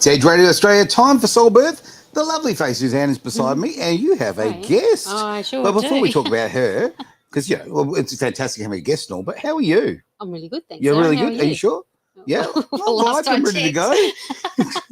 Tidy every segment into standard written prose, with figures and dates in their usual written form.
It's Edge Radio Australia. Time for Soulbirth. The lovely face Suzanne is beside me, and you have a guest. Oh, I sure But before do. we talk about her, because it's fantastic having a guest and all. But how are you? I'm really good, thanks. You're Sarah. really How good. Are you sure? Yeah. Well, All last right, I'm I ready to go. checked.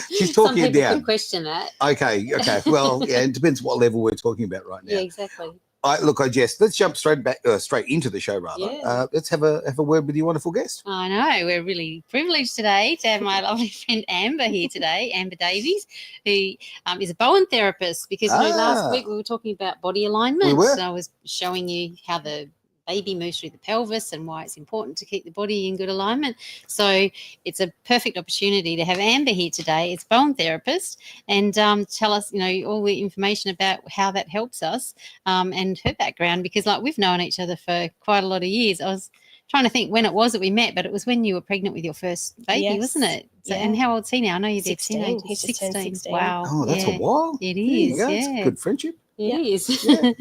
She's talking Some it people down. could question that. Okay. Well, yeah, it depends what level we're talking about right now. Yeah, exactly. Let's jump straight into the show rather. Yeah. Let's have a word with your wonderful guest. I know. We're really privileged today to have my lovely friend Amber here today, Amber Davies, who is a Bowen therapist, because last week we were talking about body alignment. We were. So I was showing you how the baby moves through the pelvis and why it's important to keep the body in good alignment. So it's a perfect opportunity to have Amber here today. It's Bowen therapist, and tell us, all the information about how that helps us, and her background, because we've known each other for quite a lot of years. I was trying to think when it was that we met, but it was when you were pregnant with your first baby, wasn't it? So, yeah. And how old's he now? I know you're 16. He's just turned 16. Wow. Oh, that's a while. It There you is. go. Yeah. It's a good friendship. It is. Yeah.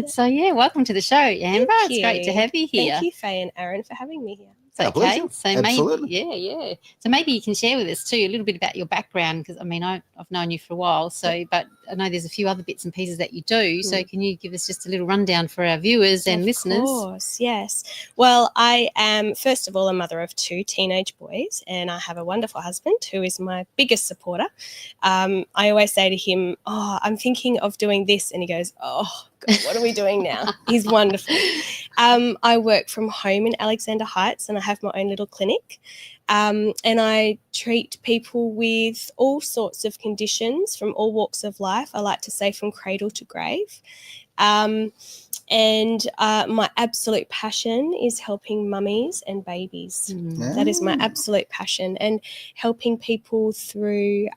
So, welcome to the show, Amber. It's great to have you here. Thank you, Faye and Aaron, for having me here. It's okay. So absolutely. maybe, So maybe you can share with us too a little bit about your background, because I've known you for a while. So, but I know there's a few other bits and pieces that you do. So, can you give us just a little rundown for our viewers and listeners? Of course, yes. Well, I am first of all a mother of 2 teenage boys, and I have a wonderful husband who is my biggest supporter. I always say to him, "Oh, I'm thinking of doing this," and he goes, "Oh, God, what are we doing now?" He's wonderful. I work from home in Alexander Heights, and I have my own little clinic. And I treat people with all sorts of conditions from all walks of life. I like to say from cradle to grave. And my absolute passion is helping mummies and babies. That is my absolute passion, and helping people through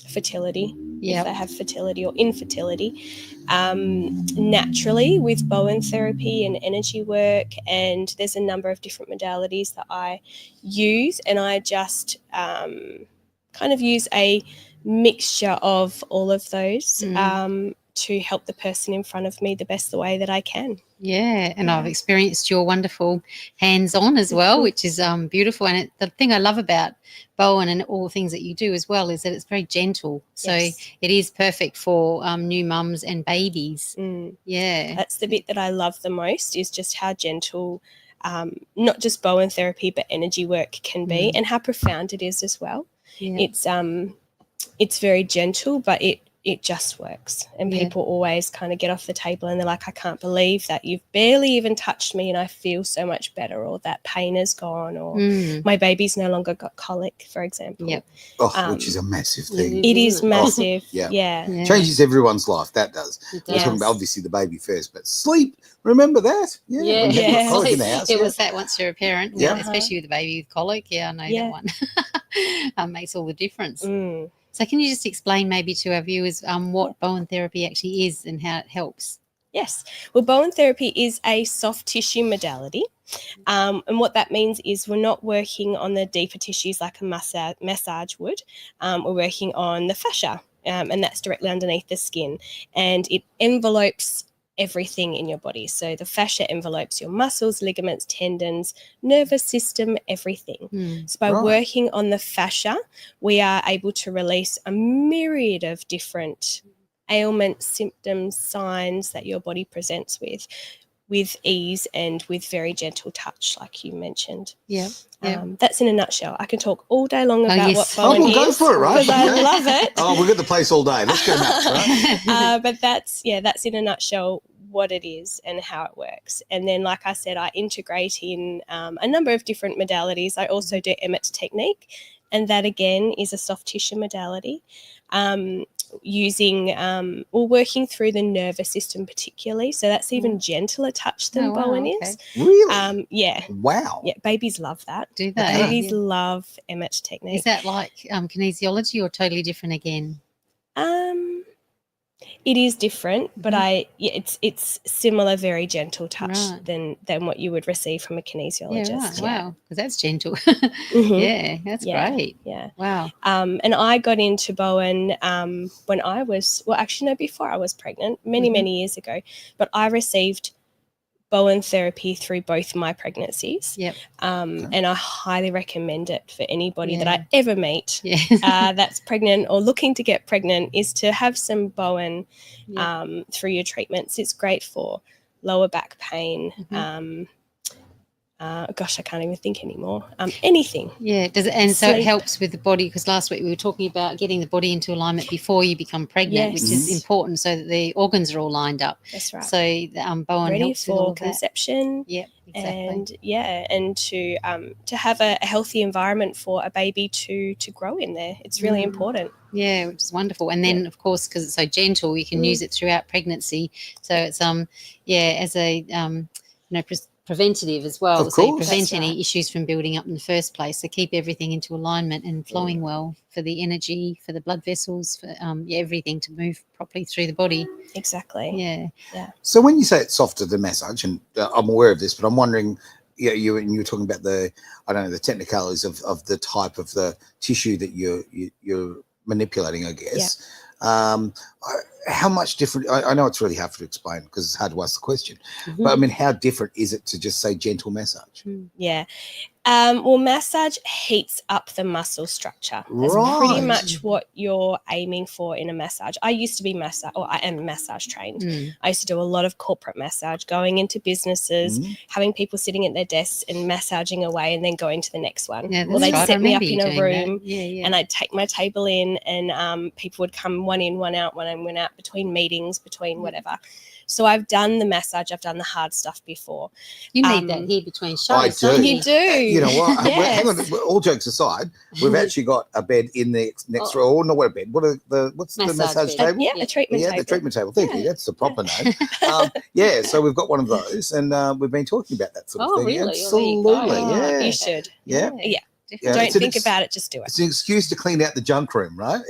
fertility, if they have fertility or infertility, naturally with Bowen therapy and energy work. And there's a number of different modalities that I use, and I just kind of use a mixture of all of those to help the person in front of me the best the way that I can. Yeah, and I've experienced your wonderful hands-on as well, which is beautiful. And the thing I love about Bowen and all the things that you do as well is that it's very gentle. So it is perfect for new mums and babies. Yeah. That's the bit that I love the most, is just how gentle not just Bowen therapy but energy work can be, and how profound it is as well. Yeah. It's very gentle, but it just works, and people always kind of get off the table and they're like, "I can't believe that you've barely even touched me and I feel so much better," or "that pain is gone," or "my baby's no longer got colic," for example. Which is a massive thing. It is massive. Yeah. Changes everyone's life. That does. We're talking about obviously the baby first, but sleep, remember that? Colic in the house, it was that once you're a parent, especially with a baby with colic. I know that one. Makes all the difference. So can you just explain maybe to our viewers what Bowen therapy actually is and how it helps? Yes. Well, Bowen therapy is a soft tissue modality. And what that means is we're not working on the deeper tissues like a massage would. We're working on the fascia, and that's directly underneath the skin. And it envelopes everything in your body. So the fascia envelopes your muscles, ligaments, tendons, nervous system, everything. So by working on the fascia, we are able to release a myriad of different ailments, symptoms, signs that your body presents with ease and with very gentle touch, like you mentioned. That's in a nutshell. I can talk all day long about what Bowen is. Go for it, right? Because I love it. We've got the place all day. Let's go nuts, right? But that's in a nutshell what it is and how it works. And then, like I said, I integrate in a number of different modalities. I also do AWST technique, and that again is a soft tissue modality. Working through the nervous system particularly. So that's even gentler touch than Bowen is. Really? Wow. Yeah, babies love that. Do they? Babies love AWST technique. Is that like kinesiology or totally different again? It is different, but it's similar, very gentle touch than what you would receive from a kinesiologist. Wow, because that's gentle. Yeah, that's great. Yeah. Wow. And I got into Bowen when I was, before I was pregnant, many years ago. But I received Bowen therapy through both my pregnancies. Yep. And I highly recommend it for anybody that I ever meet that's pregnant or looking to get pregnant, is to have some Bowen through your treatments. It's great for lower back pain. Gosh, I can't even think anymore. Anything. Yeah, does it, and so it helps with the body, because last week we were talking about getting the body into alignment before you become pregnant, which is important, so that the organs are all lined up. That's right. So Bowen ready helps for with all conception. Yeah, exactly. And to have a healthy environment for a baby to grow in there. It's really important. Yeah, which is wonderful. And then, of course, because it's so gentle, you can use it throughout pregnancy. So it's as a preventative as well, Of so you course. prevent any issues from building up in the first place. So keep everything into alignment and flowing well for the energy, for the blood vessels, for everything to move properly through the body. Exactly. Yeah. So when you say it's softer than massage, and I'm aware of this, but I'm wondering, you were talking about the technicalities of the type of the tissue that you're manipulating, I guess. How much different? I know it's really hard to explain because it's hard to ask the question, but I mean, how different is it to just say gentle massage? Yeah. Well, massage heats up the muscle structure. That's pretty much what you're aiming for in a massage. I used to be I am massage trained. I used to do a lot of corporate massage, going into businesses, having people sitting at their desks and massaging away, and then going to the next one. Yeah, they'd set me up in a room, and I'd take my table in, and people would come one in, one out, one in, one out, between meetings, between whatever. So I've done the massage, I've done the hard stuff before. You need that here between shows. I do. You do. You know what? Hang on. All jokes aside, we've actually got a bed in the next room. Or not what a bed. What's the massage table? A treatment table. Yeah, the treatment table. Thank you. That's the proper name. So we've got one of those, and we've been talking about that sort of thing. Really? Absolutely. You should. Yeah. Don't think about it, just do it. It's an excuse to clean out the junk room, right?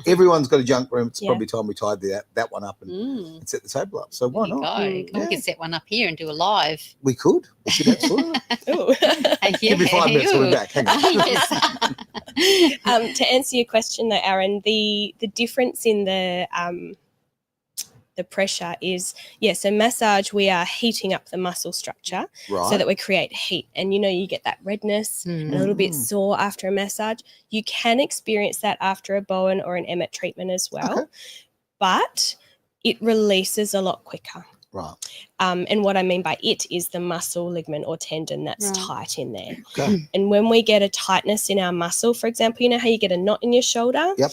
Everyone's got a junk room. It's probably time we tied that one up and set the table up. So why not? We could set one up here and do a live. We could absolutely. Give me 5 minutes. We'll be back. Hang on. To answer your question, though, Aaron, the difference in the pressure is, so massage, we are heating up the muscle structure so that we create heat. And, you get that redness and a little bit sore after a massage. You can experience that after a Bowen or an Emmett treatment as well, but it releases a lot quicker. Right. And what I mean by it is the muscle, ligament or tendon that's tight in there. Okay. And when we get a tightness in our muscle, for example, you know how you get a knot in your shoulder? Yep.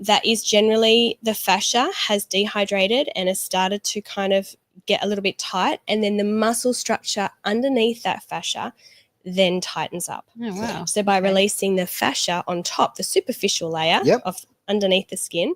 That is generally the fascia has dehydrated and has started to kind of get a little bit tight, and then the muscle structure underneath that fascia then tightens up. Oh, wow. So by releasing the fascia on top, the superficial layer of underneath the skin,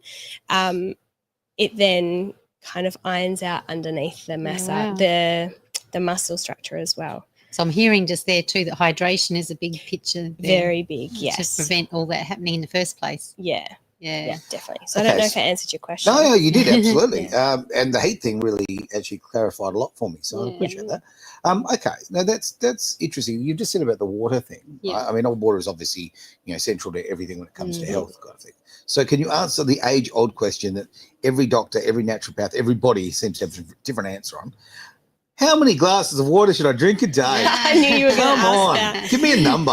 it then kind of irons out underneath the the muscle structure as well. So I'm hearing just there too that hydration is a big picture there. Very big, yes. To prevent all that happening in the first place. Yeah, definitely. So I don't know if I answered your question. No, you did, absolutely. And the heat thing really actually clarified a lot for me, so I appreciate that. Okay, now that's interesting. You just said about the water thing. I mean, all water is obviously central to everything when it comes to health kind of thing. So can you answer the age-old question that every doctor, every naturopath, everybody seems to have a different answer on? How many glasses of water should I drink a day? I knew you were going to ask that. Give me a number.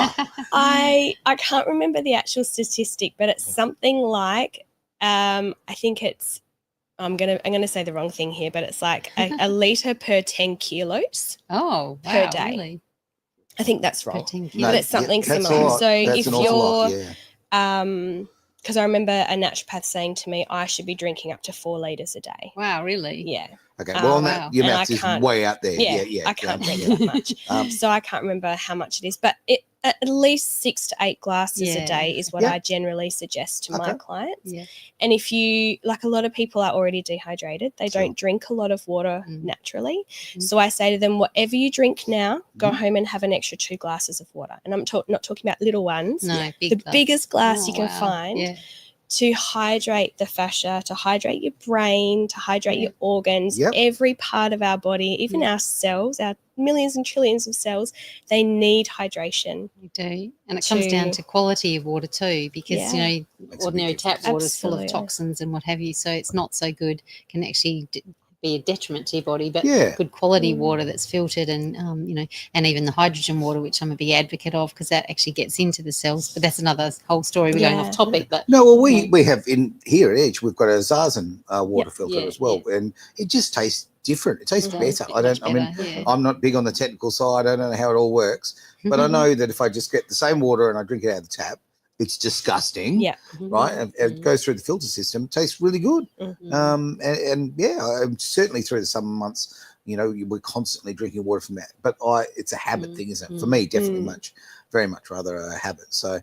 I can't remember the actual statistic, but it's something like I think it's I'm gonna say the wrong thing here, but it's like a litre per 10 kilos. Oh, wow, per day. Really? I think that's wrong, No, but it's something similar. So that's if you're because I remember a naturopath saying to me, I should be drinking up to 4 litres a day. Wow, really? Yeah. Okay. Well, your maths is way out there. I can't drink that much. So I can't remember how much it is, but at least 6 to 8 glasses a day is what I generally suggest to my clients. Yeah. And if you, like, a lot of people are already dehydrated, they don't drink a lot of water naturally. So I say to them, whatever you drink now, go home and have an extra 2 glasses of water. And I'm not talking about little ones. No, the biggest glass you can find. To hydrate the fascia, to hydrate your brain, to hydrate your organs, every part of our body, even our cells, our millions and trillions of cells, they need hydration. You do. And it comes down to quality of water too, because, ordinary tap water is full of toxins and what have you, so it's not so good. Can actually be a detriment to your body, but Yeah. good quality water that's filtered and, and even the hydrogen water, which I'm a big advocate of, because that actually gets into the cells. But that's another whole story. We're going off topic. But no, well, we have in here at Edge, we've got a Zazen water filter as well, and it just tastes different. It tastes better. I'm not big on the technical side. I don't know how it all works, but I know that if I just get the same water and I drink it out of the tap, it's disgusting, right? And it goes through the filter system. It tastes really good. And certainly through the summer months, we're constantly drinking water from that. But it's a habit thing, isn't it? For me, definitely very much rather a habit. So,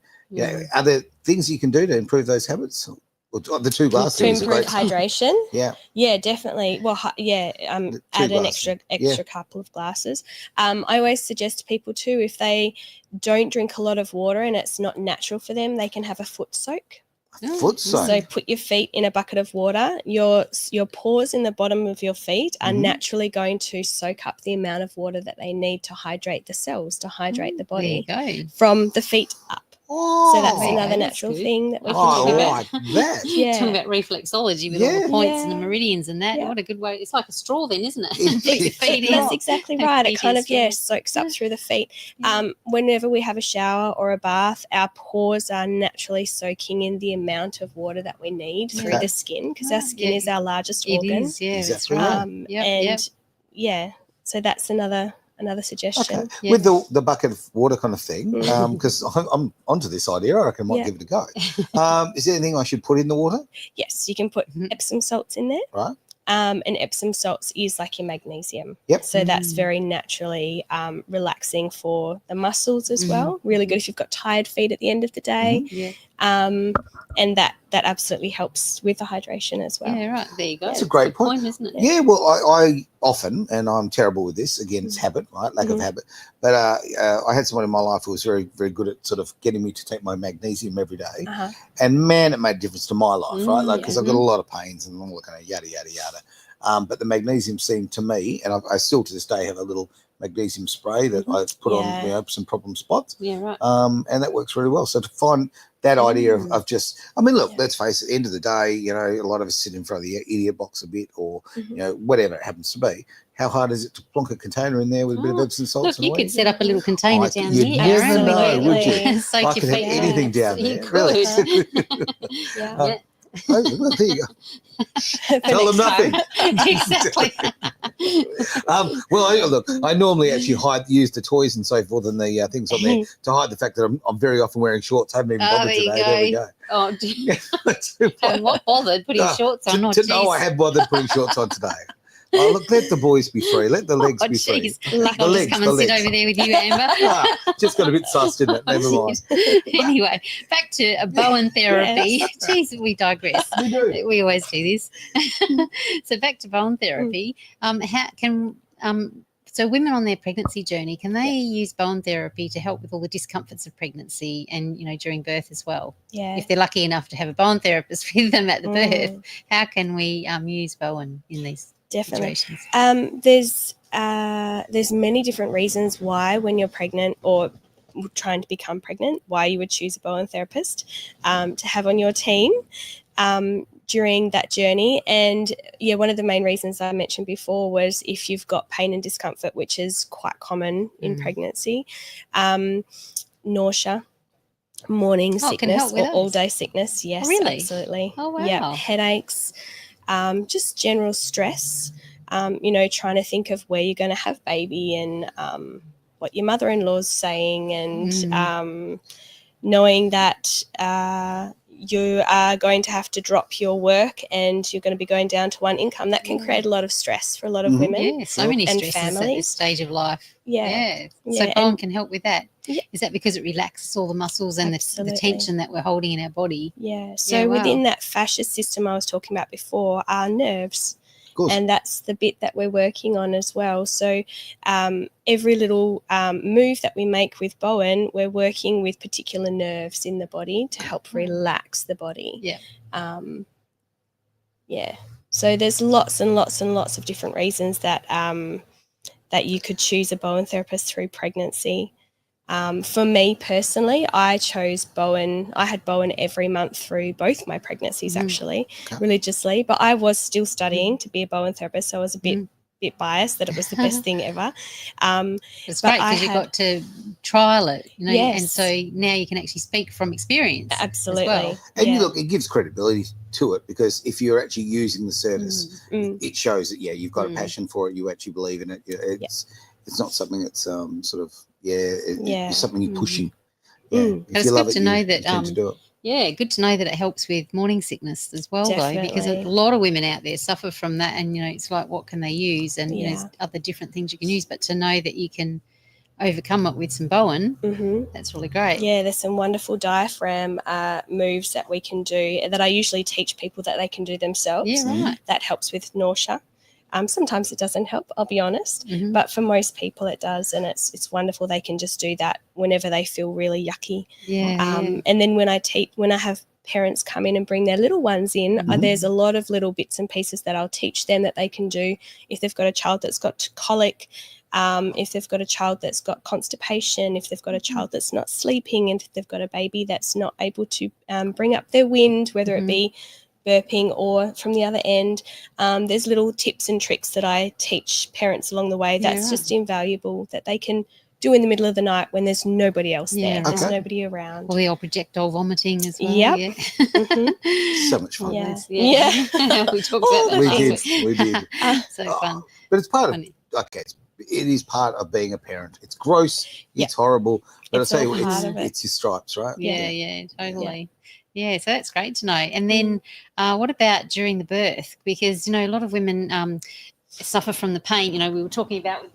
are there things you can do to improve those habits? Or the 2 glasses to improve hydration. Yeah, definitely. Well, add an extra couple of glasses. I always suggest to people too, if they don't drink a lot of water and it's not natural for them, they can have a foot soak. Foot soak. So put your feet in a bucket of water. Your pores in the bottom of your feet are naturally going to soak up the amount of water that they need to hydrate the cells, to hydrate the body from the feet up. So that's another natural thing that we can do. I like that. Talking about reflexology with all the points and the meridians and that. What a good way. It's like a straw then, isn't it? Put your feet in. That's exactly right. It kind of, soaks up through the feet. Whenever we have a shower or a bath, our pores are naturally soaking in the amount of water that we need through the skin, because our skin is our largest organ. It is, that's right. So that's another suggestion. Okay. With the bucket of water kind of thing, because I'm onto this idea, I reckon I might give it a go. Is there anything I should put in the water? Yes, you can put Epsom salts in there. Right. And Epsom salts is like your magnesium. Yep. So that's very naturally relaxing for the muscles as well. Really good if you've got tired feet at the end of the day. And that absolutely helps with the hydration as well. Yeah, right. There you go. That's a great point, isn't it? Yeah, well, I often, and I'm terrible with this, again, it's habit, right? Lack of habit. But I had someone in my life who was very, very good at sort of getting me to take my magnesium every day. And, man, it made a difference to my life, right? Like, because I've got a lot of pains and I'm looking at yada, yada, yada. But the magnesium seemed to me, and I still to this day have a little magnesium spray that I put on some problem spots. Yeah, right. And that works really well. So to find that idea of just, I mean, look, let's face it, at the end of the day, a lot of us sit in front of the idiot box a bit or, whatever it happens to be. How hard is it to plonk a container in there with a bit of Epsom salts? Look, you could set up a little container down there. You never know, would you? Soak I your could have feet anything down there. You Really. Oh, there you go. Tell them nothing. Exactly. Well, I normally actually use the toys and so forth and the things on there to hide the fact that I'm very often wearing shorts. I haven't even bothered today. There we go. Oh, I'm not bothered putting shorts on. No, I have bothered putting shorts on today. Oh, look, let the boys be free. Let the legs be free. I'll just come and sit over there with you, Amber. Just got a bit sussed, didn't it? Never mind. Anyway, back to Bowen therapy. Jeez, we digress. We do. We always do this. So back to Bowen therapy. So women on their pregnancy journey, can they use Bowen therapy to help with all the discomforts of pregnancy and, during birth as well? Yeah. If they're lucky enough to have a Bowen therapist with them at the birth, how can we use Bowen in these situations? There's many different reasons why when you're pregnant or trying to become pregnant, why you would choose a Bowen therapist to have on your team during that journey. And one of the main reasons I mentioned before was if you've got pain and discomfort, which is quite common in pregnancy, nausea, morning sickness or all-day sickness. Yes, really? Absolutely. Oh, wow. Yeah, headaches, just general stress, trying to think of where you're going to have baby and what your mother-in-law's saying and knowing that you are going to have to drop your work and you're going to be going down to one income. That can create a lot of stress for a lot of women. Yeah, so many and stresses families. At this stage of life. Yeah. So Bowen can help with that. Yeah. Is that because it relaxes all the muscles and the tension that we're holding in our body? Yeah. So within that fascia system I was talking about before are nerves. And that's the bit that we're working on as well. So every little move that we make with Bowen, we're working with particular nerves in the body to help relax the body. Yeah. So there's lots and lots and lots of different reasons that that you could choose a Bowen therapist through pregnancy. For me personally, I chose Bowen. I had Bowen every month through both my pregnancies, actually, religiously. But I was still studying to be a Bowen therapist, so I was a bit biased that it was the best thing ever. It's great because you got to trial it, you know, Yes. and so now you can actually speak from experience. Absolutely. As well. And look, it gives credibility to it, because if you're actually using the service, it shows that you've got a passion for it. You actually believe in it. It's not something that's sort of it's something you're pushing. If it's you love good it, to know you that tend to do it. Yeah, good to know that it helps with morning sickness as well, though, because a lot of women out there suffer from that, and it's like, what can they use? And there's other different things you can use, but to know that you can overcome it with some Bowen, that's really great. Yeah, there's some wonderful diaphragm moves that we can do that I usually teach people that they can do themselves. Yeah, right. That helps with nausea. Sometimes it doesn't help, I'll be honest, but for most people it does, and it's wonderful. They can just do that whenever they feel really yucky. And then when I have parents come in and bring their little ones in, there's a lot of little bits and pieces that I'll teach them that they can do if they've got a child that's got colic, if they've got a child that's got constipation, if they've got a child that's not sleeping, and if they've got a baby that's not able to bring up their wind, whether it be burping or from the other end. There's little tips and tricks that I teach parents along the way that's just invaluable, that they can do in the middle of the night when there's nobody else there. There's nobody around. Well, the old projectile vomiting as well. Yep. So much fun. Yeah. We talked about that. We did. So fun. But it's part of it is part of being a parent. It's gross. It's horrible. But It's I tell you, all it's your stripes, right? Yeah, totally. Yeah, so that's great to know. And then what about during the birth? Because, a lot of women suffer from the pain. We were talking about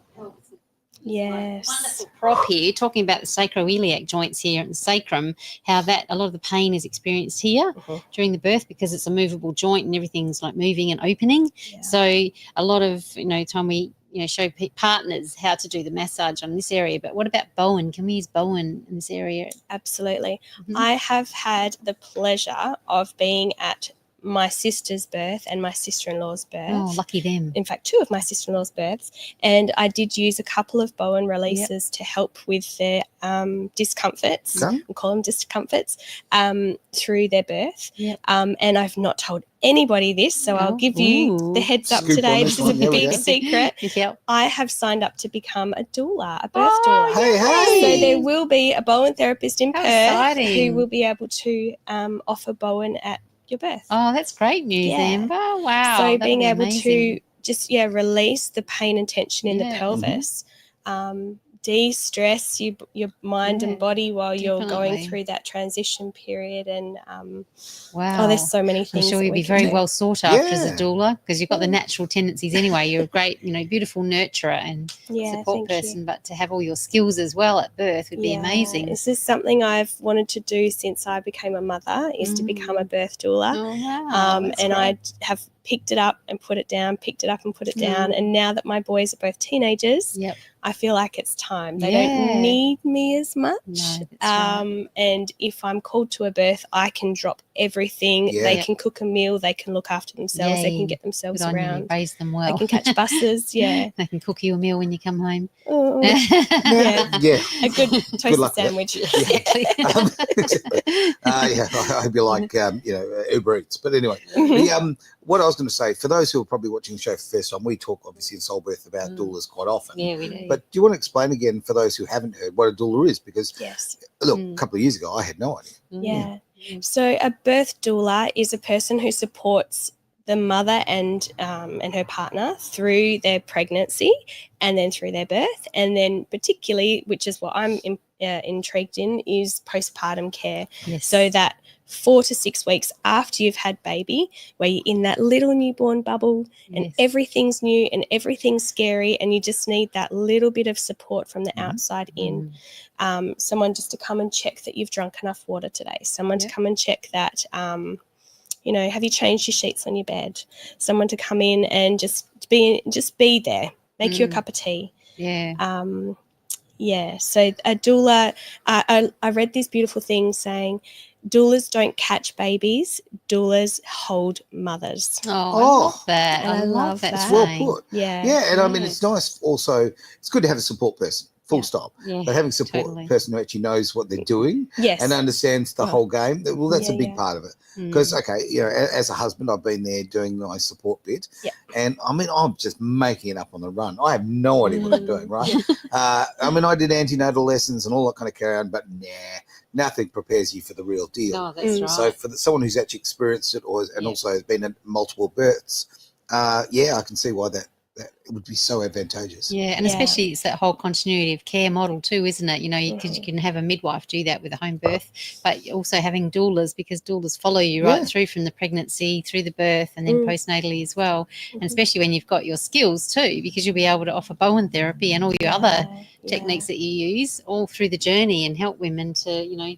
wonderful prop here, talking about the sacroiliac joints here and the sacrum, how that a lot of the pain is experienced here during the birth because it's a movable joint and everything's like moving and opening. So a lot of, time we show partners how to do the massage on this area. But what about Bowen? Can we use Bowen in this area? Absolutely. I have had the pleasure of being at my sister's birth and my sister-in-law's birth. Oh, lucky them. In fact, 2 of my sister-in-law's births. And I did use a couple of Bowen releases to help with their discomforts. We call them discomforts through their birth. And I've not told anybody this, so I'll give you the heads up today. This is a big secret. I have signed up to become a doula, a birth doula. Hey. So there will be a Bowen therapist in Perth exciting. who will be able to offer Bowen at your birth. Oh, that's great news, Amber. Wow. So being able to just release the pain and tension in the pelvis, de-stress your mind and body while you're going through that transition period. And there's so many things. I'm sure you'll be very well sought after as a doula, because you've got the natural tendencies anyway. You're a great, beautiful nurturer and support person, but to have all your skills as well at birth would be amazing. This is something I've wanted to do since I became a mother, is to become a birth doula. And I have picked it up and put it down, and now that my boys are both teenagers, I feel like it's time. They don't need me as much. No, that's right. And if I'm called to a birth, I can drop everything. They can cook a meal, they can look after themselves, they can get themselves around. Raise them well. They can catch buses, They can cook you a meal when you come home. A good toasted sandwich. I hope you like Uber Eats. But anyway, what I was going to say, for those who are probably watching the show for the first time, we talk obviously in Soulbirth about doulas quite often. Yeah, we do. But do you want to explain again for those who haven't heard what a doula is? Because look, a couple of years ago I had no idea. So a birth doula is a person who supports the mother and her partner through their pregnancy and then through their birth, and then particularly, which is what I'm intrigued in, is postpartum care. So that 4 to 6 weeks after you've had baby, where you're in that little newborn bubble and everything's new and everything's scary, and you just need that little bit of support from the outside in. Someone just to come and check that you've drunk enough water today. Someone to come and check that have you changed your sheets on your bed? Someone to come in and just be there, make you a cup of tea. So a doula, I read this beautiful thing saying, doulas don't catch babies, doulas hold mothers. Oh, I love that. I love that. It's well put. Yeah, and I mean, it's nice also. It's good to have a support person. full stop. Yeah, But having support, totally. a person who actually knows what they're doing Yes. and understands the whole game, well, that's a big part of it. Because, okay, you know, as a husband, I've been there doing my support bit. Yeah. And, I mean, I'm just making it up on the run. I have no idea what I'm doing, right? I mean, I did antenatal lessons and all that kind of carry on, but nothing prepares you for the real deal. No, that's right. So for someone who's actually experienced it and also has been at multiple births, I can see why that would be so advantageous. Yeah, and especially it's that whole continuity of care model too, isn't it? You know, because you can have a midwife do that with a home birth, but also having doulas, because doulas follow you right through from the pregnancy, through the birth, and then postnatally as well. And especially when you've got your skills too, because you'll be able to offer Bowen therapy and all your other techniques that you use all through the journey and help women to,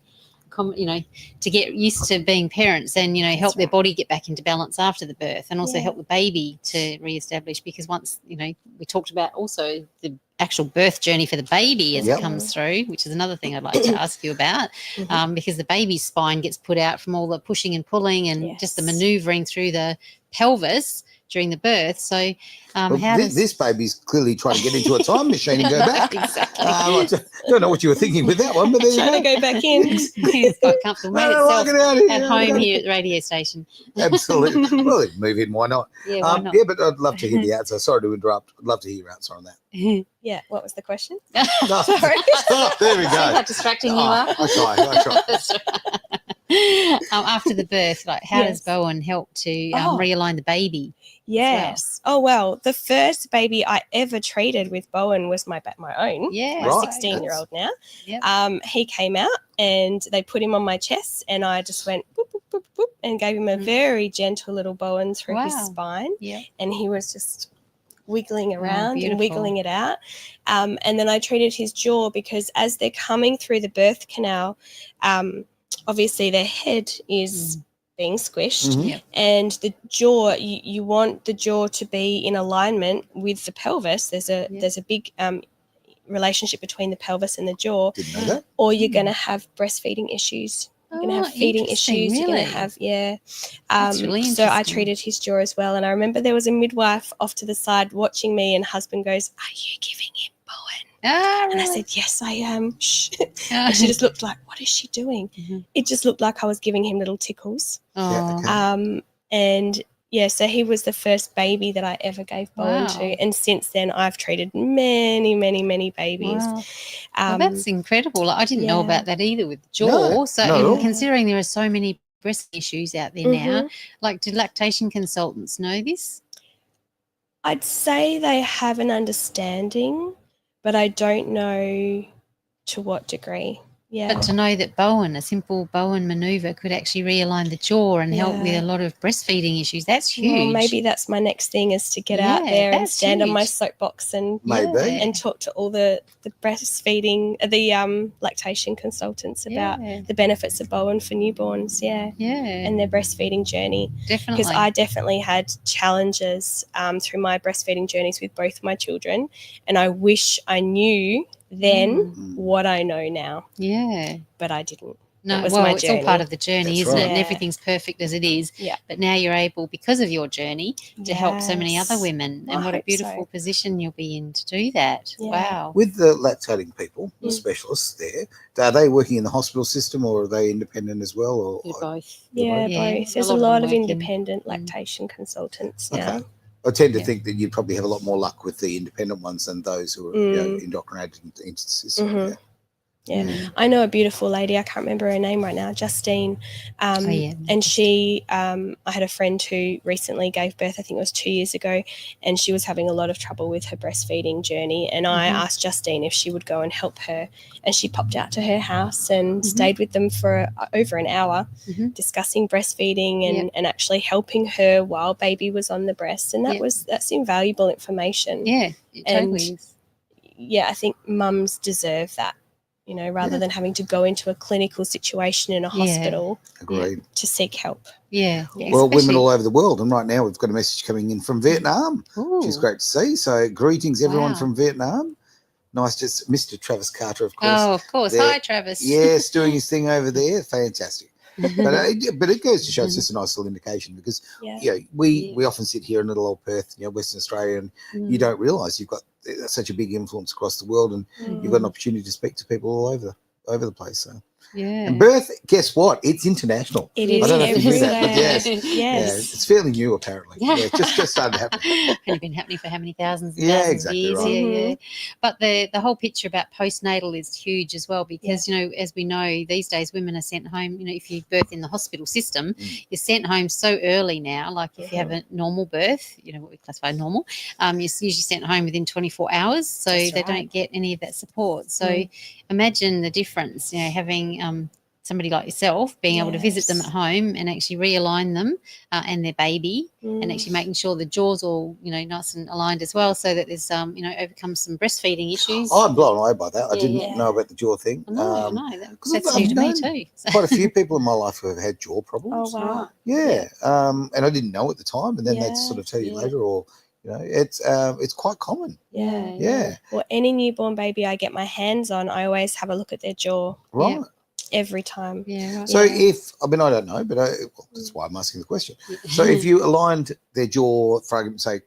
to get used to being parents and, help their body get back into balance after the birth, and also help the baby to reestablish, because once, we talked about also the actual birth journey for the baby as it comes through, which is another thing I'd like to ask you about, because the baby's spine gets put out from all the pushing and pulling and just the manoeuvring through the pelvis during the birth. So this baby's clearly trying to get into a time machine and go back. Exactly. I don't know what you were thinking with that one, but there you Trying to go back in. It's quite comfortable. Made itself at home here at the radio station. Absolutely. Well, then move in, why not? Yeah, why not? Yeah, but I'd love to hear the answer. Sorry to interrupt. I'd love to hear your answer on that. Yeah, what was the question? No. Sorry. There we See how go. distracting you are? I try. That's right. After the birth, like how does Bowen help to realign the baby? Yes. Oh, well, the first baby I ever treated with Bowen was my own. Yeah. My 16-year-old now. Yep. He came out and they put him on my chest, and I just went boop, boop, boop, boop, and gave him a very gentle little Bowen through his spine. Yeah. And he was just wiggling around and beautiful. wiggling it out. And then I treated his jaw, because as they're coming through the birth canal, obviously their head is being squished, and the jaw, you want the jaw to be in alignment with the pelvis. There's a big relationship between the pelvis and the jaw. Didn't know that. Or you're going to have breastfeeding issues. You're going to have feeding issues. Really? You're going to have, That's really so I interesting. treated his jaw as well. And I remember there was a midwife off to the side watching me, and husband goes, "Are you giving him Bowen?" Really? And I said, "Yes, I am." Shh. And she just looked like, "What is she doing?" It just looked like I was giving him little tickles. Oh. Yeah, okay. And so he was the first baby that I ever gave Bowen to. And since then I've treated many, many, many babies. Wow. Well, that's incredible. I didn't know about that either with the jaw. No, So considering there are so many breast issues out there now, like, do lactation consultants know this? I'd say they have an understanding, but I don't know to what degree. Yeah. But to know that Bowen, a simple Bowen manoeuvre, could actually realign the jaw and help with a lot of breastfeeding issues, that's huge. Well, maybe that's my next thing, is to get out there and stand on my soapbox and talk to all the breastfeeding, the lactation consultants about the benefits of Bowen for newborns, and their breastfeeding journey. Definitely. Because I definitely had challenges through my breastfeeding journeys with both my children, and I wish I knew then what I know now. Yeah. But I didn't. No, well, it's all part of the journey, isn't it? And everything's perfect as it is. Yeah. But now you're able, because of your journey, to help so many other women. And what a beautiful so. Position you'll be in to do that. Yeah. Wow. With the lactating people, the specialists there, are they working in the hospital system, or are they independent as well? Or both. Yeah, Yeah, both. There's a a lot lot of of them working. independent lactation consultants now. Okay. I tend to think that you'd probably have a lot more luck with the independent ones than those who are indoctrinated into the system. Yeah. I know a beautiful lady, I can't remember her name right now, Justine, and she, I had a friend who recently gave birth, I think it was 2 years ago, and she was having a lot of trouble with her breastfeeding journey, and I asked Justine if she would go and help her, and she popped out to her house and stayed with them for over an hour, discussing breastfeeding and actually helping her while baby was on the breast, and that's invaluable information. Yeah, it totally is. Yeah, I think mums deserve that. Rather than having to go into a clinical situation in a hospital to seek help. Yeah. Well, women all over the world. And right now we've got a message coming in from Vietnam, which is great to see. So greetings, everyone from Vietnam. Nice, just Mr. Travis Carter, of course. Oh, of course. Hi, Travis. Yes, doing his thing over there. Fantastic. But it goes to show it's just a nice little indication because we often sit here in little old Perth, Western Australia, and you don't realise you've got such a big influence across the world, and you've got an opportunity to speak to people all over the place. So. Yeah. And birth, guess what? It's international. It is. I don't know if you knew that, but yes. It's fairly new apparently. Yeah, just started to happen. Only been happening for how many thousands and thousands of years? Right. Yeah. But the whole picture about postnatal is huge as well because as we know these days, women are sent home. If you birth in the hospital system, you're sent home so early now. Like if you have a normal birth, what we classify normal, you're usually sent home within 24 hours, so they don't get any of that support. So imagine the difference, having somebody like yourself being able to visit them at home and actually realign them and their baby and actually making sure the jaw's all, nice and aligned as well so that there's, overcome some breastfeeding issues. Oh, I'm blown away by that. I didn't know about the jaw thing. No, that's new to me too. So. Quite a few people in my life who have had jaw problems. Oh, wow. Yeah. And I didn't know at the time, and then they'd sort of tell you later or... it's quite common. Yeah. Well, any newborn baby I get my hands on, I always have a look at their jaw. Right. Every time. Yeah. Right. So I don't know, but that's why I'm asking the question. So if you aligned their jaw, for argument's sake,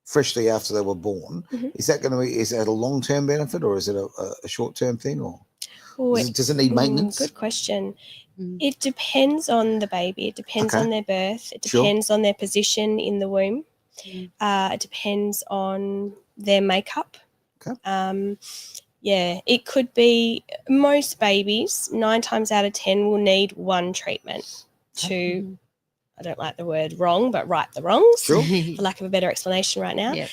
freshly after they were born, is that a long-term benefit or is it a short-term thing or does it need maintenance? Good question. It depends on the baby. It depends on their birth. It depends on their position in the womb. It depends on their makeup. Okay. It could be most babies, 9 times out of 10 will need one treatment to, I don't like the word wrong, but right the wrongs, for lack of a better explanation right now. Yep.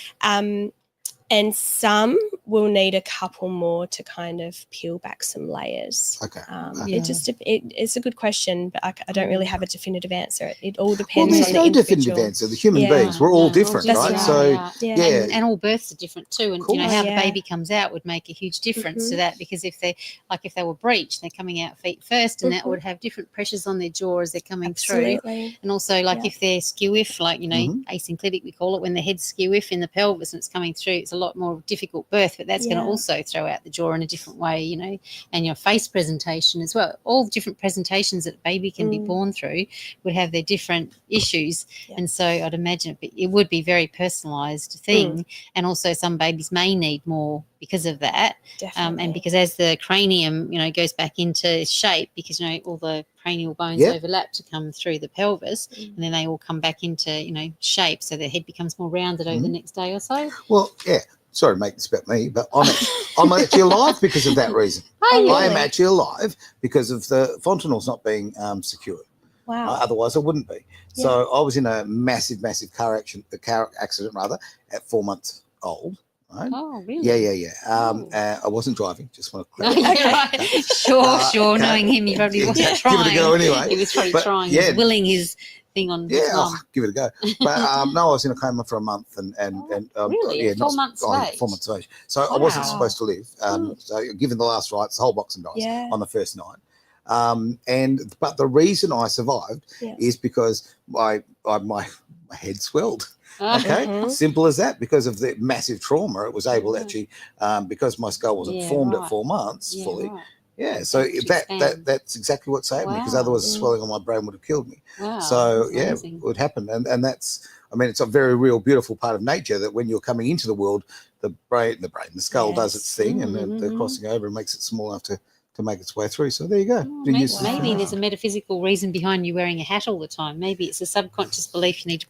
And some will need a couple more to kind of peel back some layers. Okay. It's a good question, but I don't really have a definitive answer. It all depends on the no individual. definitive answer. The human beings, we're all different, right? Right. So, And all births are different too. And, how the baby comes out would make a huge difference to that because if they were breech, they're coming out feet first and that would have different pressures on their jaw as they're coming through. And also if they're skew-if, asynclitic we call it, when the head's skew-if in the pelvis and it's coming through, it's a lot more difficult birth, but that's going to also throw out the jaw in a different way, and your face presentation as well. All the different presentations that a baby can be born through would have their different issues. And so I'd imagine it would be a very personalised thing. And also some babies may need more because of that. And because as the cranium, goes back into shape because, all the cranial bones overlap to come through the pelvis and then they all come back into, shape so the head becomes more rounded over the next day or so. Well, sorry to make this about me, but I'm actually alive because of that reason. I am actually alive because of the fontanelles not being secured. Wow. Otherwise I wouldn't be. So I was in a massive car accident at 4 months old. Right? Oh, really? Yeah. I wasn't driving. Just want to clarify. Sure. Knowing him, he probably wasn't trying. Give it a go anyway. He was probably trying. He was willing his thing on. Give it a go. But no, I was in a coma for a month and really? 4 months of age. 4 months of age. So I wasn't supposed to live. So given the last rites, the whole boxing dice on the first night. But the reason I survived is because my head swelled. Okay, simple as that. Because of the massive trauma, it was able to actually, because my skull wasn't formed at 4 months fully. Right. Yeah, so that's exactly what saved me because otherwise the swelling on my brain would have killed me. Wow, so it would happen, and that's. I mean, it's a very real, beautiful part of nature that when you're coming into the world, the skull does its thing, and the crossing over makes it small enough to make its way through. So there you go. Maybe there's a metaphysical reason behind you wearing a hat all the time. Maybe it's a subconscious belief you need to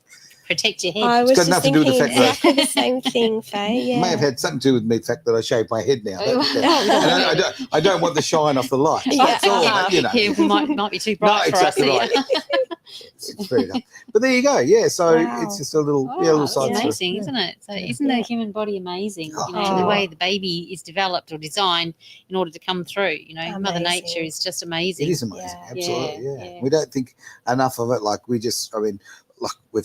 protect your head. I was just thinking exactly the same thing, Faye. It may have had something to do with the fact that I shaved my head now. And I don't want the shine off the light. That's all. Might be too bright for us. Right. It's fair enough. But there you go. Yeah, so it's just a little side. It's amazing, isn't it? So isn't the human body amazing? The way the baby is developed or designed in order to come through. Mother Nature is just amazing. It is amazing. Absolutely. Yeah. We don't think enough of it. Like we've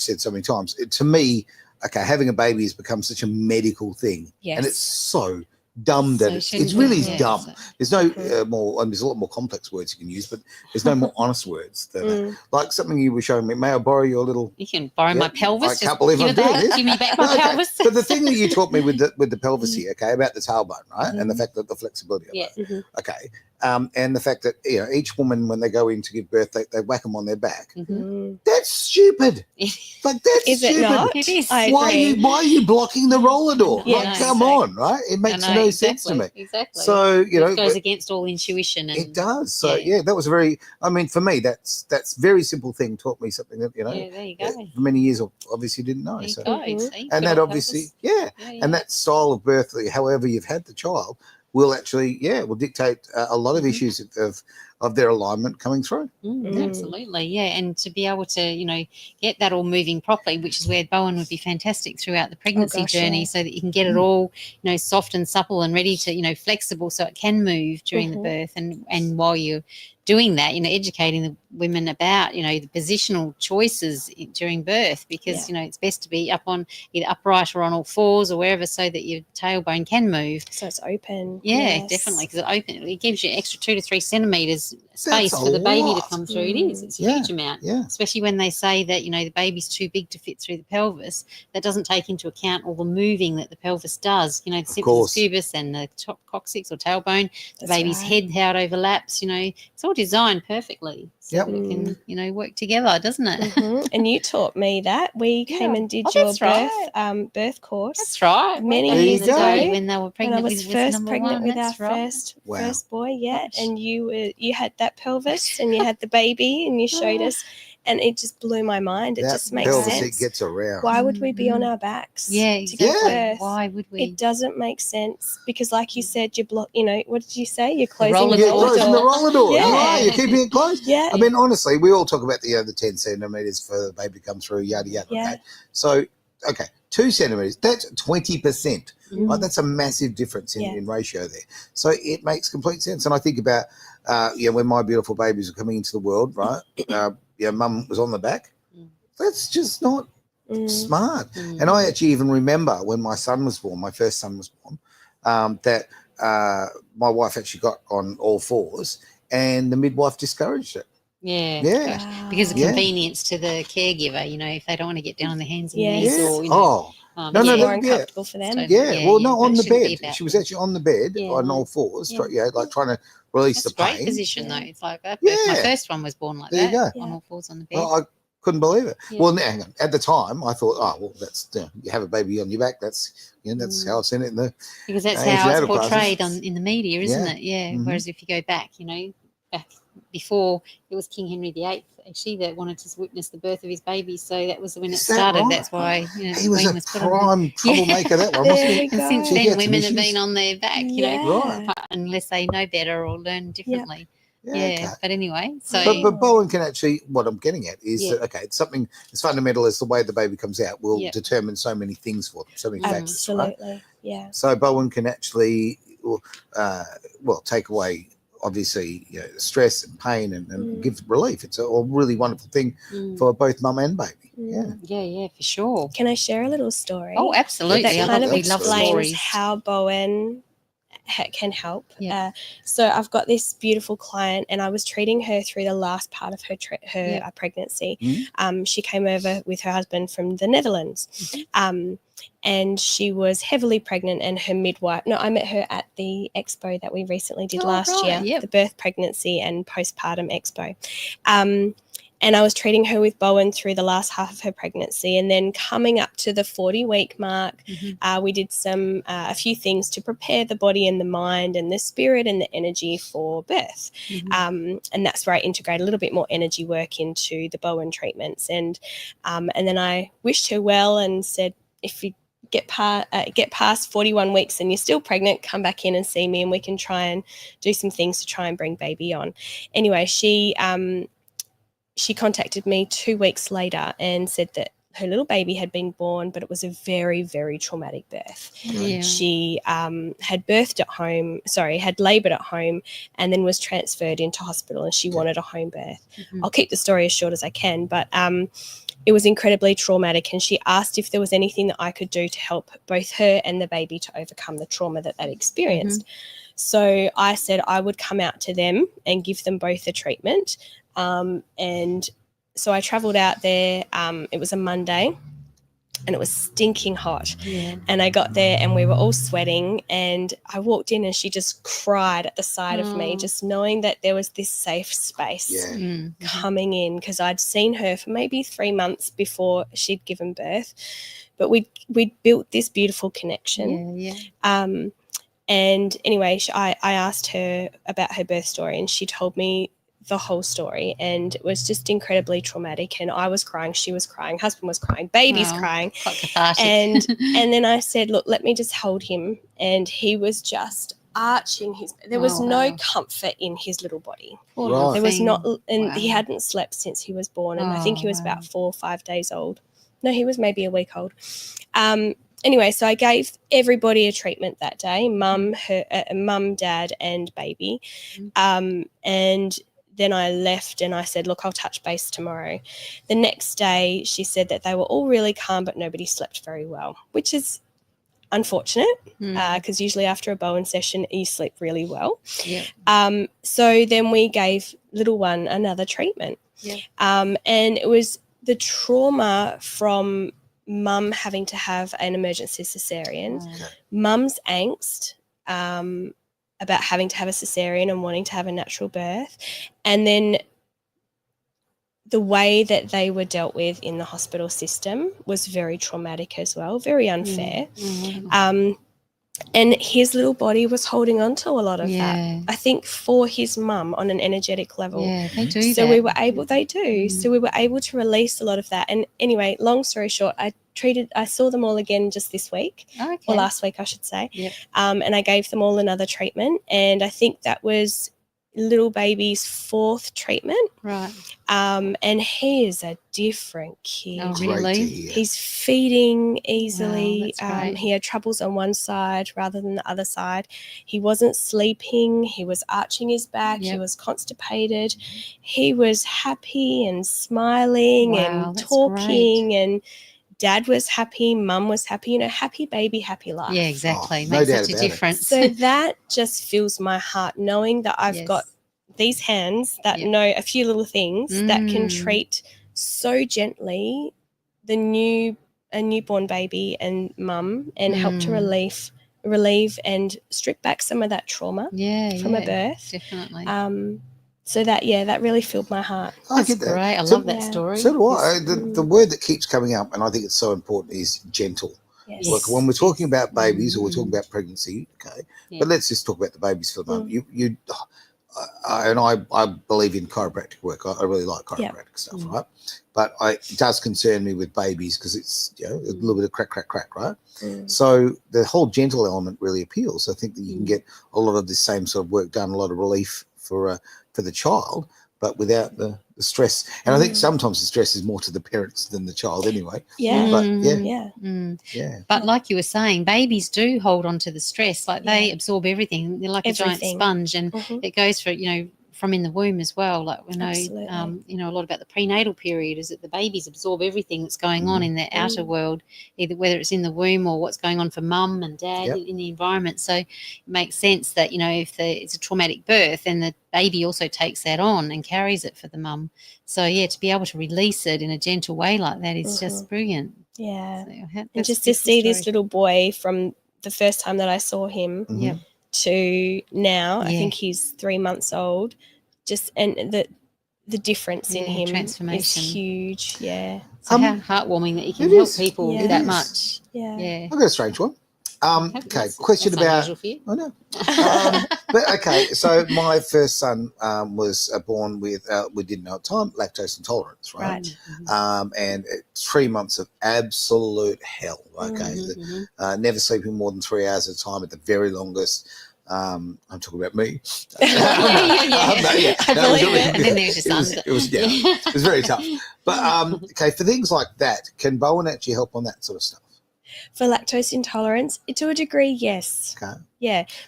said so many times, to me, having a baby has become such a medical thing, and it's so dumb that it really is dumb. There's no more, and there's a lot more complex words you can use, but there's no more honest words than that. Like something you were showing me. May I borrow your little? You can borrow my pelvis. I can't believe I'm doing this. Give me back my pelvis. But the thing that you taught me with the pelvis here, about the tailbone, right, and the fact that the flexibility of it. Okay, and the fact that each woman when they go in to give birth, they whack them on their back. Mm. That's stupid. Like that's Is it stupid. not? It is. I Why agree. are you blocking the roller door? Yeah, Like, no, come on, right? It makes no sense to me. Exactly. So it goes against all intuition. And, it does. So that was a very. I mean, for me, that's very simple thing. Taught me something that Yeah, there you go. for many years obviously didn't know. There you So go. Mhm. See, and good that on obviously, purpose. and that style of birth, however you've had the child, will actually, will dictate a lot of issues of their alignment coming through. Absolutely, and to be able to, get that all moving properly, which is where Bowen would be fantastic throughout the pregnancy journey, so that you can get it all, soft and supple and ready to, flexible, so it can move during the birth, and while you're doing that, educating the women about, the positional choices during birth, because it's best to be up on either upright or on all fours or wherever, so that your tailbone can move. So it's open. Yeah, definitely, because it gives you extra 2 to 3 centimeters space That's for the baby lot. to come through. It is. It's a huge amount. Yeah. Especially when they say that, the baby's too big to fit through the pelvis. That doesn't take into account all the moving that the pelvis does. The symphysis pubis and the top coccyx or tailbone, the baby's head, how it overlaps. It's all designed perfectly. So that it can, work together, doesn't it? And you taught me that. We came and did your birth course. That's right. Many years ago, when they were pregnant. When I was first pregnant with our first boy. Yeah, and you had that pelvis and you had the baby and you showed us, and it just blew my mind. It just makes sense. It gets around. Why would we be on our backs? Yeah, exactly. To give birth? Why would we? It doesn't make sense because, like you said, you block. What did you say? You're closing the roller door. Yeah. You're keeping it closed. Yeah. I mean, honestly, we all talk about the 10 centimeters for the baby to come through. Yada yada. Yeah. Okay. So 2 centimeters. That's 20%. Right? That's a massive difference in ratio there. So it makes complete sense. And I think about when my beautiful babies were coming into the world, right? Mum was on the back. That's just not smart. And I actually even remember when my son was born, my first son was born, that my wife actually got on all fours and the midwife discouraged it. Yeah. Wow. Because of convenience to the caregiver, if they don't want to get down on their hands and knees or, more uncomfortable for them. On the bed. She was actually on the bed on all fours, like trying to release the pain. Great position though. It's like that. My first one was born like that. You go. On all fours on the bed. Well, I couldn't believe it. Yeah. Well, hang on. At the time, I thought, that's you have a baby on your back. That's that's how I've seen it in the because that's how it's portrayed classes. in the media, isn't it? Yeah. Whereas if you go back, back before it was King Henry VIII actually that wanted to witness the birth of his baby, so that was when it started. Right? That's why he was a prime troublemaker. That one, wasn't he? And since then, women have been on their back, unless they know better or learn differently. But anyway, so but Bowen can actually, what I'm getting at is that, it's something as fundamental as the way the baby comes out will determine so many things for them, so many factors. Absolutely, right? So Bowen can actually take away obviously stress and pain and give relief. It's a really wonderful thing for both mum and baby. Yeah, for sure. Can I share a little story? Oh, absolutely. That kind of explains stories. how Bowen can help. Yeah. So I've got this beautiful client, and I was treating her through the last part of her pregnancy. She came over with her husband from the Netherlands, and she was heavily pregnant, and her midwife. No, I met her at the expo that we recently did last year, the birth, pregnancy, and postpartum expo. And I was treating her with Bowen through the last half of her pregnancy. And then coming up to the 40-week mark, we did a few things to prepare the body and the mind and the spirit and the energy for birth. And that's where I integrate a little bit more energy work into the Bowen treatments. And then I wished her well and said, if you get past 41 weeks and you're still pregnant, come back in and see me and we can try and do some things to try and bring baby on. Anyway, she contacted me 2 weeks later and said that her little baby had been born, but it was a very, very traumatic birth. Yeah. She had laboured at home and then was transferred into hospital, and she wanted a home birth. I'll keep the story as short as I can, but it was incredibly traumatic, and she asked if there was anything that I could do to help both her and the baby to overcome the trauma that they'd experienced. So I said I would come out to them and give them both a treatment. And so I travelled out there. It was a Monday, and it was stinking hot. Yeah. And I got there and we were all sweating, and I walked in and she just cried at the side of me, just knowing that there was this safe space coming in, because I'd seen her for maybe 3 months before she'd given birth. But we'd built this beautiful connection. And anyway, I asked her about her birth story, and she told me the whole story, and it was just incredibly traumatic. And I was crying, she was crying, husband was crying, baby's crying. Quite cathartic. And then I said, look, let me just hold him. And he was just arching there was no comfort in his little body. Right. There was not, and he hadn't slept since he was born, and I think he was about 4 or 5 days old. No, he was maybe a week old. Anyway, so I gave everybody a treatment that day, mum, dad, and baby. And then I left and I said, look, I'll touch base tomorrow. The next day she said that they were all really calm, but nobody slept very well, which is unfortunate, because usually after a Bowen session you sleep really well. So then we gave little one another treatment. And it was the trauma from mum having to have an emergency cesarean, mum's angst about having to have a cesarean and wanting to have a natural birth, and then the way that they were dealt with in the hospital system was very traumatic as well, very unfair. And his little body was holding on to a lot of that, I think, for his mum on an energetic level. They do so that. we were able, they do. So we were able to release a lot of that. And anyway, long story short, I saw them all again just this week, or last week, I should say. And I gave them all another treatment. And I think that was little baby's 4th treatment. And he is a different kid. Oh, really? He's feeding easily. Wow, he had troubles on one side rather than the other side. He wasn't sleeping. He was arching his back. He was constipated. He was happy and smiling and talking, and dad was happy, mum was happy, happy baby, happy life. Yeah, exactly. No Makes doubt such a about it. difference. So that just fills my heart, knowing that I've got these hands that know a few little things that can treat so gently a newborn baby and mum, and help to relieve and strip back some of that trauma from a birth. Definitely. So that really filled my heart. I get that. Great. I love that story. So do I. The word that keeps coming up, and I think it's so important, is gentle. Look, when we're talking about babies or we're talking about pregnancy, but let's just talk about the babies for the moment. I believe in chiropractic work. I really like chiropractic stuff, right? But it does concern me with babies, because it's a little bit of crack, right? So the whole gentle element really appeals. I think that you can get a lot of the same sort of work done, a lot of relief for the child, but without the stress. And I think sometimes the stress is more to the parents than the child anyway. But like you were saying, babies do hold on to the stress. Like they absorb everything. They're like a giant sponge, and it goes for, from in the womb as well. Like we know, a lot about the prenatal period is that the babies absorb everything that's going on in their outer world, either whether it's in the womb or what's going on for mum and dad in the environment. So it makes sense that, if it's a traumatic birth, then the baby also takes that on and carries it for the mum. So, to be able to release it in a gentle way like that is just brilliant. Yeah. So, and just to see this little boy from the first time that I saw him to now, I think he's 3 months old, and the difference in him is huge. So how heartwarming that you can help people that much. I've got a strange one. Question about. I know. So my first son was born with, we didn't know at the time, lactose intolerance, right? And 3 months of absolute hell. Never sleeping more than 3 hours at a time at the very longest. I'm talking about me. I believe it. And then there's your son. It was very tough. But for things like that, can Bowen actually help on that sort of stuff? For lactose intolerance, to a degree, yes.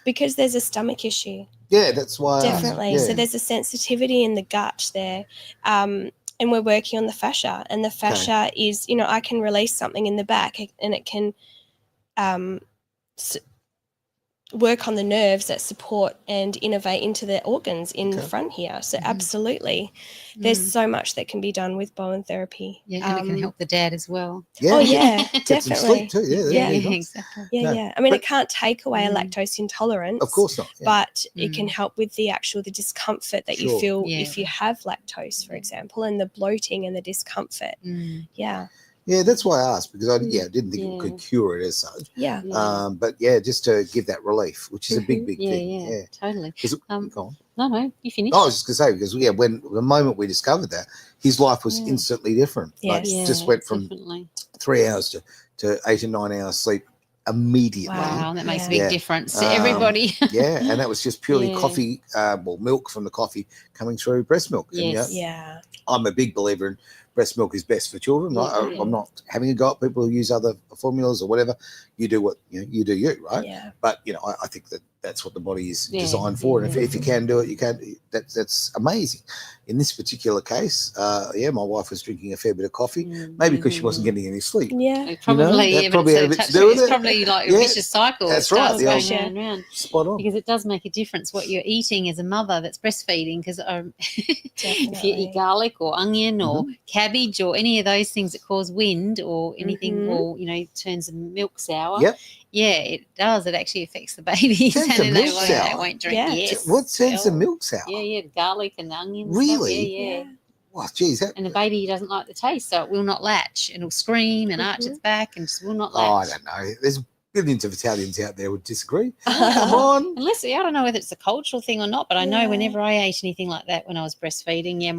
Because there's a stomach issue. That's why. Definitely. So there's a sensitivity in the gut there. And we're working on the fascia. And the fascia is, I can release something in the back, and it can work on the nerves that support and innovate into the organs in the front here. So absolutely, there's so much that can be done with Bowen therapy. Yeah, and it can help the dad as well. Yeah. Oh yeah, Get some sleep definitely. too. Yeah, Exactly. Yeah, No, yeah. I mean, but- it can't take away a lactose intolerance. Of course not. Yeah. But it can help with the discomfort that you Sure. feel Yeah. if you have lactose, for example, and the bloating and the discomfort. Yeah. Yeah, that's why I asked, because I didn't think it could cure it as such. Yeah. But yeah, just to give that relief, which is a big thing. Yeah, totally. 'Cause- No, go on. you finished. I was just going to say, because when the moment we discovered that, his life was instantly different. Like, Yes. just went from Definitely. 3 hours to 8 and 9 hours sleep immediately. Wow, that makes a Yeah. big difference to everybody. Yeah, and that was just purely Yeah. coffee, milk from the coffee coming through breast milk. And, Yes. Yeah. I'm a big believer in breast milk is best for children. Yeah. I'm not having a go at people who use other formulas or whatever. You do what you do, right? Yeah. But I think that's what the body is Yeah. designed for, and if you can do it, you can. That's amazing. In this particular case, my wife was drinking a fair bit of coffee, maybe because she wasn't getting any sleep. Yeah. Probably, that yeah, probably but had a it's, bit to do with it's it. probably like a Yeah. vicious cycle. That's It starts right, going yeah. round and round. Spot on. Because it does make a difference what you're eating as a mother that's breastfeeding. Because if you eat garlic or onion or cabbage or any of those things that cause wind or anything, or turns the milk sour, Yep. yeah, it does. It actually affects the babies, Turns and the then milk they sour? won't drink. Yeah. Yes, What turns the well, milk sour? Yeah, garlic and onions. Really? Yeah. Wow, geez, that. And the baby doesn't like the taste, so it will not latch. It'll scream and arch its back and just will not latch. Oh, I don't know. There's billions of Italians out there would disagree. Come on. Unless, I don't know whether it's a cultural thing or not, but I know whenever I ate anything like that when I was breastfeeding,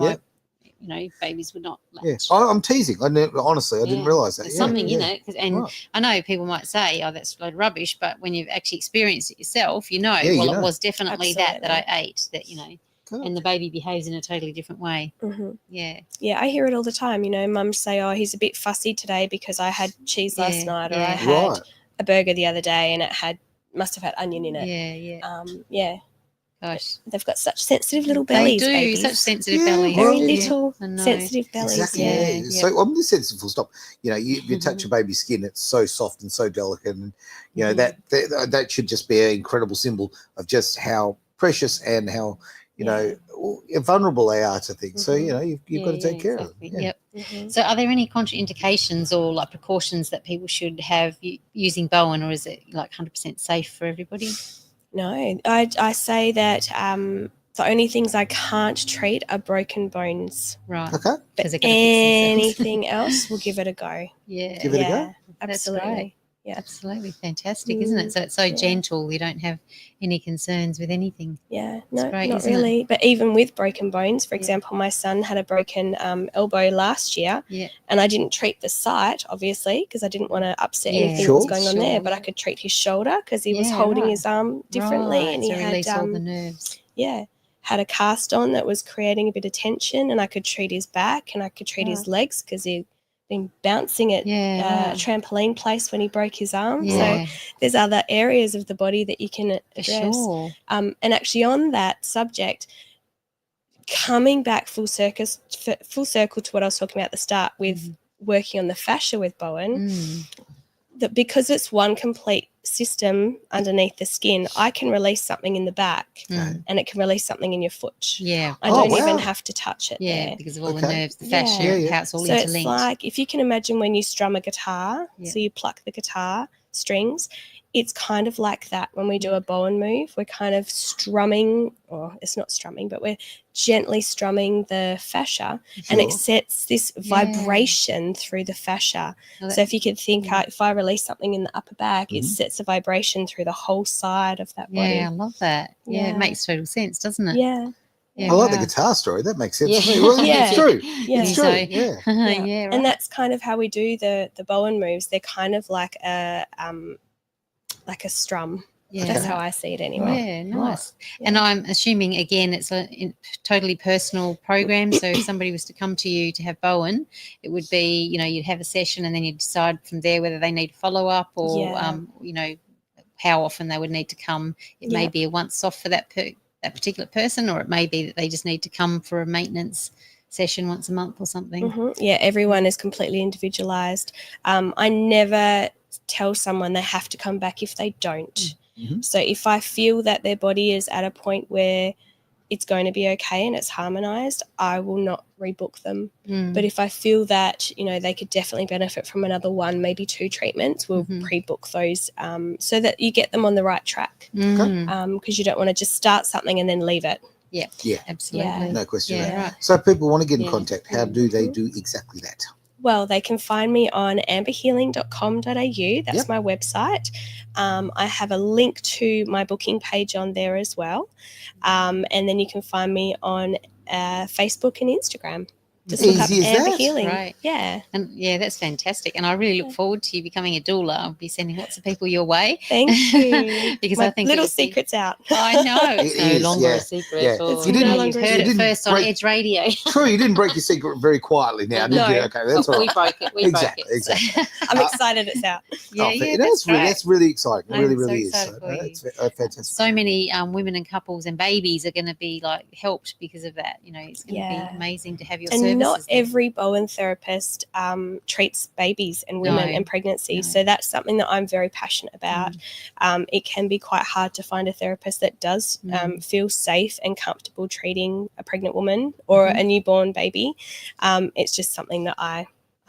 my babies would not latch. Yeah, I'm teasing. Honestly, I didn't realise that. There's Yeah, something in yeah. it, Right. I know people might say, "Oh, that's a load of rubbish," but when you've actually experienced it yourself, it was definitely that I ate. That Good. and the baby behaves in a totally different way. Yeah, Yeah, I hear it all the time. Mums say, "Oh, he's a bit fussy today because I had cheese last night, or I had Right. a burger the other day and it must have had onion in it." yeah. Gosh, They've got such sensitive little bellies. they do babies. such sensitive Yeah, bellies. Very well, little I know. sensitive bellies. Exactly. Yeah. Yeah. So on this sense, full stop. You touch a baby's skin; it's so soft and so delicate, and that should just be an incredible symbol of just how precious and how vulnerable they are to things. So you've got to take care of them. Yeah. Yep. So, are there any contraindications or like precautions that people should have using Bowen, or is it like 100% safe for everybody? No, I say that the only things I can't treat are broken bones. Right. Okay. But 'Cause they're gonna fix themselves. anything else, we'll give it a go. Yeah. Give it a go. That's Absolutely. great. Yeah. Absolutely fantastic, isn't it? So it's so gentle. You don't have any concerns with anything. Yeah, no, great, not isn't it? really. But even with broken bones, for example, my son had a broken elbow last year, and I didn't treat the site, obviously, because I didn't want to upset anything that was going on there. But I could treat his shoulder because he was holding his arm differently, and he to had release all the nerves. had a cast on that was creating a bit of tension, and I could treat his back and I could treat his legs because he'd been bouncing at a trampoline place when he broke his arm. So there's other areas of the body that you can address. Sure. And actually on that subject, coming back full circle to what I was talking about at the start with working on the fascia with Bowen, that because it's one complete system underneath the skin, I can release something in the back and it can release something in your foot. Yeah. I don't even have to touch it there. Because of all the nerves, the fascia, how it's all so interlinked. it's like if you can imagine when you strum a guitar, so you pluck the guitar strings, it's kind of like that. When we do a Bowen move, we're kind of strumming, or it's not strumming, but we're gently strumming the fascia, and it sets this vibration through the fascia. So if you could think, if I release something in the upper back, it sets a vibration through the whole side of that body. Yeah, I love that. Yeah, it makes total sense, doesn't it? Yeah. I like the guitar story. That makes sense to me. Yeah. Well, Yeah. It's true. Yeah. It's true. So- Yeah. Yeah, right. And that's kind of how we do the Bowen moves. They're kind of like a strum. Yeah. That's how I see it anyway. Yeah, nice. And I'm assuming, again, it's a totally personal program. So if somebody was to come to you to have Bowen, it would be, you'd have a session and then you'd decide from there whether they need follow-up or, how often they would need to come. It may be a once-off for that particular person, or it may be that they just need to come for a maintenance session once a month or something. Yeah, everyone is completely individualized. I never tell someone they have to come back if they don't. So if I feel that their body is at a point where it's going to be okay and it's harmonized, I will not rebook them. But if I feel that, you know, they could definitely benefit from another 1, maybe 2 treatments, we'll pre-book those so that you get them on the right track. Because you don't want to just start something and then leave it. Yeah, absolutely. Yeah. No question. Yeah, right. So if people want to get in contact, how do they do exactly that? Well, they can find me on amberhealing.com.au. That's my website. I have a link to my booking page on there as well. And then you can find me on Facebook and Instagram. Just look up Easy as Amber that. Healing. Right. Yeah. And yeah, that's fantastic. And I really look forward to you becoming a doula. I'll be sending lots of people your way. Thank you. Because My I think little secret's out. I know. It's It no is, longer yeah. a secret. Yeah. It's Or, no you've longer a heard it secret. first on Edge Radio. True, you didn't break your secret very quietly now, did No. you? Okay, that's all We right. broke it. We Exactly, broke it. exactly. I'm excited it's out. That's really exciting. It really, I'm so really is. excited So, for you. it's fantastic. So many women and couples and babies are going to be like helped because of that. You know, it's going to be amazing to have your services. And not there. every Bowen therapist treats babies and women and pregnancy. No. So that's something that I'm very passionate about. It can be quite hard to find a therapist that does feel safe and comfortable treating a pregnant woman or a newborn baby. It's just something that I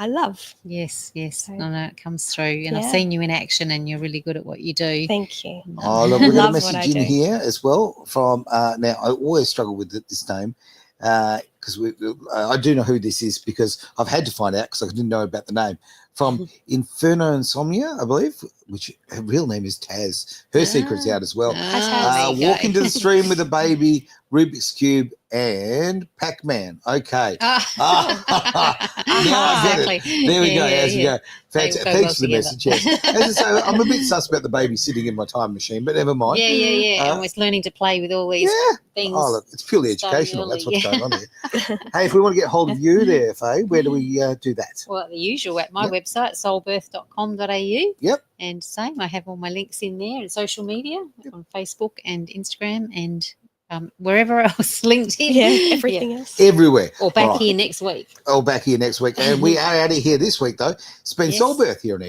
love. Yes. So, I know it comes through. And I've seen you in action and you're really good at what you do. Thank you. Oh, look, we've got a Love what I message in do. here as well from, now I always struggle with this name because I do know who this is because I've had to find out because I didn't know about the name. From Inferno Insomnia, I believe, which her real name is Taz. Her secret's out as well. There you Walk go. into the stream with a baby, Rubik's Cube, and Pac-Man. Okay. Now I get it. There we go. As you go. Thanks go for well the together. message. Yes. As I say, I'm a bit sus about the baby sitting in my time machine, but never mind. Yeah. And we're learning to play with all these things. Oh, look, it's purely starting educational. That's what's early. going on here. Hey, if we want to get hold of you there, Faye, where do we do that? Well, the usual at my website, soulbirth.com.au. Yep. And same, I have all my links in there and social media on Facebook and Instagram and wherever else, LinkedIn. Yeah, everything else. Everywhere. Or back Right. here next week. Oh, back here next week. And we are out of here this week, though. It's been Yes. Soulbirth here on